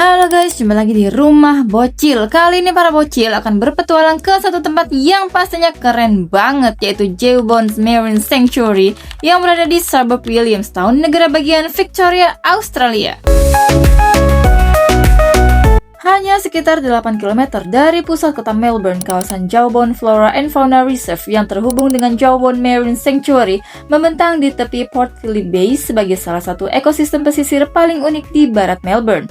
Halo guys, jumpa lagi di Rumah Bocil. Kali ini para bocil akan berpetualang ke satu tempat yang pastinya keren banget, yaitu Jawbone Marine Sanctuary yang berada di suburb Williamstown, negara bagian Victoria, Australia. Hanya sekitar 8 km dari pusat kota Melbourne, kawasan Jawbone Flora and Fauna Reserve yang terhubung dengan Jawbone Marine Sanctuary membentang di tepi Port Phillip Bay sebagai salah satu ekosistem pesisir paling unik di barat Melbourne.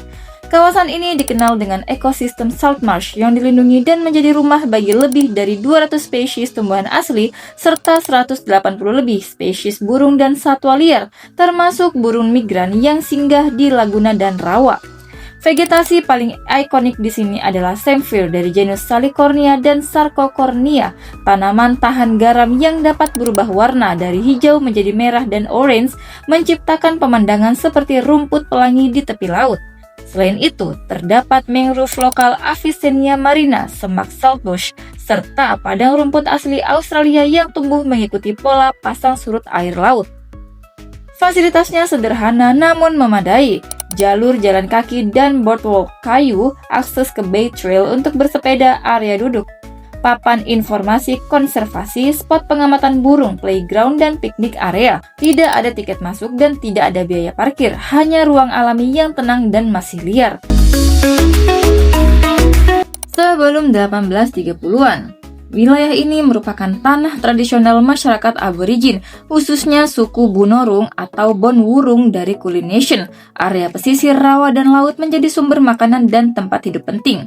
Kawasan ini dikenal dengan ekosistem salt marsh yang dilindungi dan menjadi rumah bagi lebih dari 200 spesies tumbuhan asli serta 180 lebih spesies burung dan satwa liar, termasuk burung migran yang singgah di laguna dan rawa. Vegetasi paling ikonik di sini adalah samphire dari genus Salicornia dan Sarcocornia, tanaman tahan garam yang dapat berubah warna dari hijau menjadi merah dan orange, menciptakan pemandangan seperti rumput pelangi di tepi laut. Selain itu, terdapat mangrove lokal Avicennia marina, semak saltbush, serta padang rumput asli Australia yang tumbuh mengikuti pola pasang surut air laut. Fasilitasnya sederhana namun memadai. Jalur jalan kaki dan boardwalk kayu, akses ke Bay Trail untuk bersepeda, area duduk, papan informasi konservasi, spot pengamatan burung, playground, dan piknik area. Tidak ada tiket masuk dan tidak ada biaya parkir, hanya ruang alami yang tenang dan masih liar. Sebelum 1830-an, wilayah ini merupakan tanah tradisional masyarakat Aborigin, khususnya suku Bunurong atau Bonwurrung dari Kulin Nation. Area pesisir, rawa, dan laut menjadi sumber makanan dan tempat hidup penting.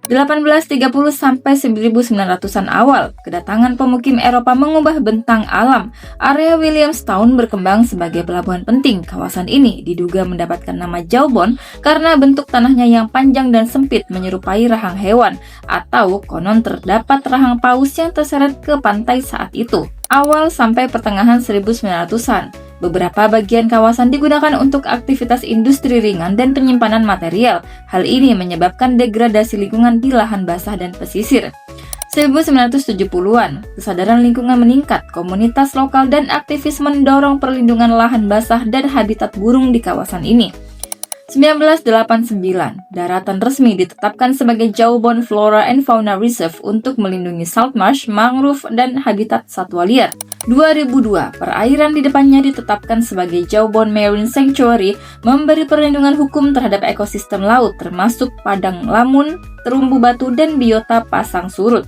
1830 sampai 1900-an awal, kedatangan pemukim Eropa mengubah bentang alam. Area Williamstown berkembang sebagai pelabuhan penting. Kawasan ini diduga mendapatkan nama Jawbone karena bentuk tanahnya yang panjang dan sempit menyerupai rahang hewan, atau konon terdapat rahang paus yang terseret ke pantai saat itu. Awal sampai pertengahan 1900-an, beberapa bagian kawasan digunakan untuk aktivitas industri ringan dan penyimpanan material. Hal ini menyebabkan degradasi lingkungan di lahan basah dan pesisir. 1970-an, kesadaran lingkungan meningkat, komunitas lokal dan aktivis mendorong perlindungan lahan basah dan habitat burung di kawasan ini. 1989, daratan resmi ditetapkan sebagai Jawbone Flora and Fauna Reserve untuk melindungi salt marsh, mangrove, dan habitat satwa liar. 2002, perairan di depannya ditetapkan sebagai Jawbone Marine Sanctuary, memberi perlindungan hukum terhadap ekosistem laut termasuk padang lamun, terumbu batu, dan biota pasang surut.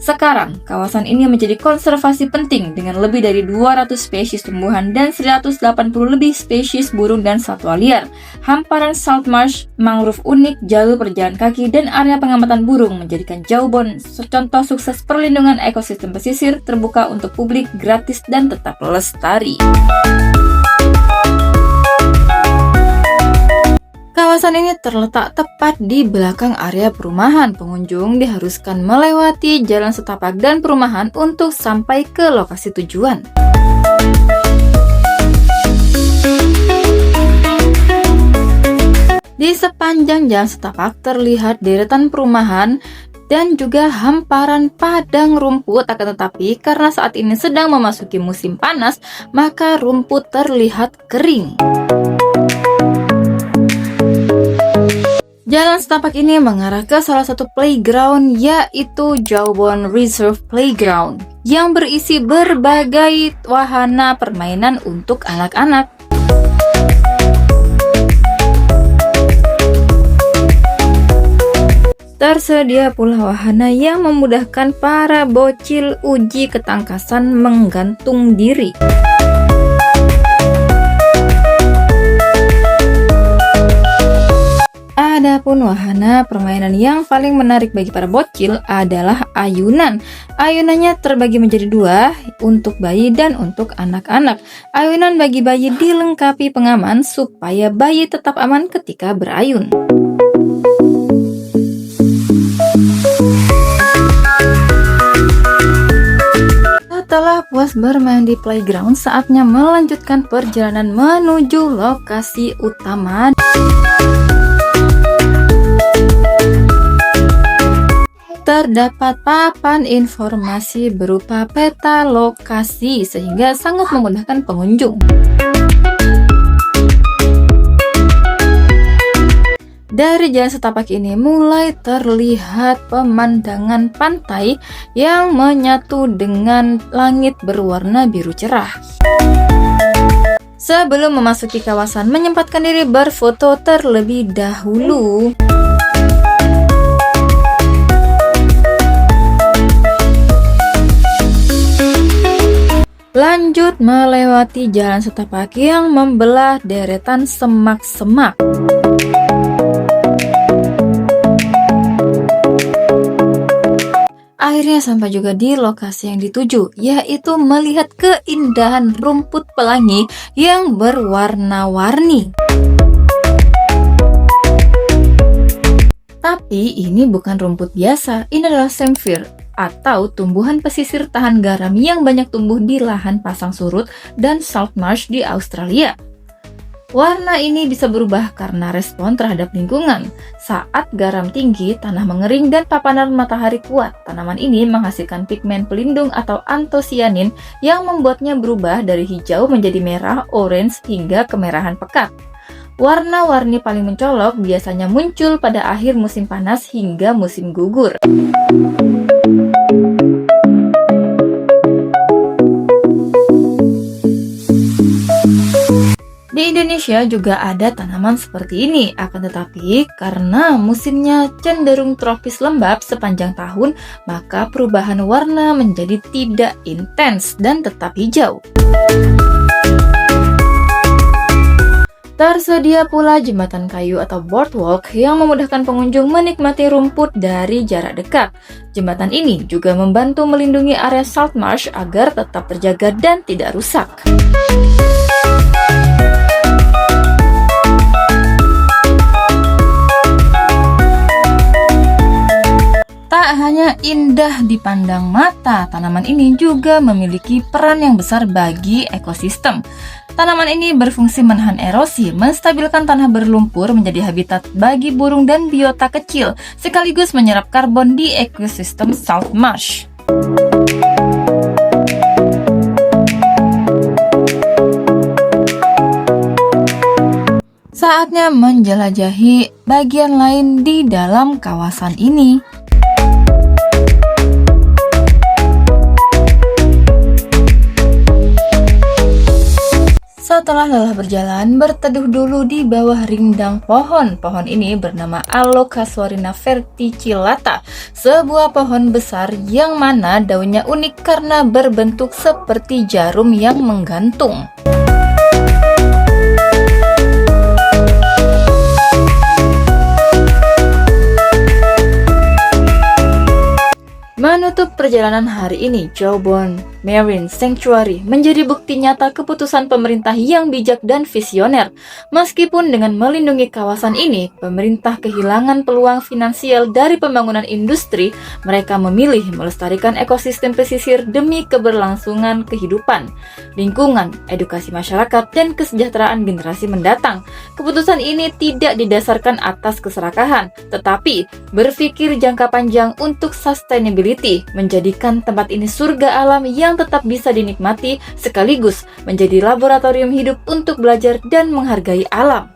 Sekarang, kawasan ini menjadi konservasi penting dengan lebih dari 200 spesies tumbuhan dan 180 lebih spesies burung dan satwa liar. Hamparan salt marsh, mangrove unik, jalur perjalan kaki, dan area pengamatan burung menjadikan Jawbone contoh sukses perlindungan ekosistem pesisir terbuka untuk publik, gratis, dan tetap lestari. Kawasan ini terletak tepat di belakang area perumahan. Pengunjung diharuskan melewati jalan setapak dan perumahan untuk sampai ke lokasi tujuan. Di sepanjang jalan setapak terlihat deretan perumahan dan juga hamparan padang rumput. Akan tetapi karena saat ini sedang memasuki musim panas, maka rumput terlihat kering. Jalan setapak ini mengarah ke salah satu playground, yaitu Jawbone Reserve Playground, yang berisi berbagai wahana permainan untuk anak-anak. Tersedia pula wahana yang memudahkan para bocil uji ketangkasan menggantung diri. Adapun wahana permainan yang paling menarik bagi para bocil adalah ayunan. Ayunannya terbagi menjadi dua, untuk bayi dan untuk anak-anak. Ayunan bagi bayi dilengkapi pengaman supaya bayi tetap aman ketika berayun. Setelah puas bermain di playground, saatnya melanjutkan perjalanan menuju lokasi utama. Terdapat papan informasi berupa peta lokasi sehingga sangat memudahkan pengunjung. Dari jalan setapak ini mulai terlihat pemandangan pantai yang menyatu dengan langit berwarna biru cerah. Sebelum memasuki kawasan, menyempatkan diri berfoto terlebih dahulu. Lanjut melewati jalan setapak yang membelah deretan semak-semak. Akhirnya sampai juga di lokasi yang dituju, yaitu melihat keindahan rumput pelangi yang berwarna-warni. Tapi ini bukan rumput biasa, ini adalah samphire atau tumbuhan pesisir tahan garam yang banyak tumbuh di lahan pasang surut dan salt marsh di Australia. Warna ini bisa berubah karena respon terhadap lingkungan. Saat garam tinggi, tanah mengering, dan paparan matahari kuat, tanaman ini menghasilkan pigmen pelindung atau antosianin yang membuatnya berubah dari hijau menjadi merah, orange, hingga kemerahan pekat. Warna-warni paling mencolok biasanya muncul pada akhir musim panas hingga musim gugur. Di Indonesia juga ada tanaman seperti ini, akan tetapi karena musimnya cenderung tropis lembab sepanjang tahun, maka perubahan warna menjadi tidak intens dan tetap hijau. Tersedia pula jembatan kayu atau boardwalk yang memudahkan pengunjung menikmati rumput dari jarak dekat. Jembatan ini juga membantu melindungi area salt marsh agar tetap terjaga dan tidak rusak. Tak hanya indah dipandang mata, tanaman ini juga memiliki peran yang besar bagi ekosistem. Tanaman ini berfungsi menahan erosi, menstabilkan tanah berlumpur menjadi habitat bagi burung dan biota kecil, sekaligus menyerap karbon di ekosistem salt marsh. Saatnya menjelajahi bagian lain di dalam kawasan ini. Setelah lelah berjalan, berteduh dulu di bawah rindang pohon. Pohon ini bernama Alocasuarina verticillata, sebuah pohon besar yang mana daunnya unik karena berbentuk seperti jarum yang menggantung. Menutup perjalanan hari ini, Jawbone Marine Sanctuary menjadi bukti nyata keputusan pemerintah yang bijak dan visioner. Meskipun dengan melindungi kawasan ini, pemerintah kehilangan peluang finansial dari pembangunan industri, mereka memilih melestarikan ekosistem pesisir demi keberlangsungan kehidupan, lingkungan, edukasi masyarakat, dan kesejahteraan generasi mendatang. Keputusan ini tidak didasarkan atas keserakahan, tetapi berpikir jangka panjang untuk sustainability, menjadikan tempat ini surga alam yang tetap bisa dinikmati sekaligus menjadi laboratorium hidup untuk belajar dan menghargai alam.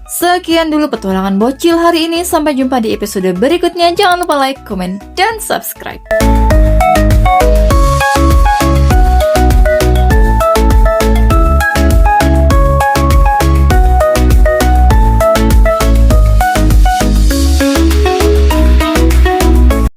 Sekian dulu petualangan bocil hari ini, sampai jumpa di episode berikutnya. Jangan lupa like, komen, dan subscribe.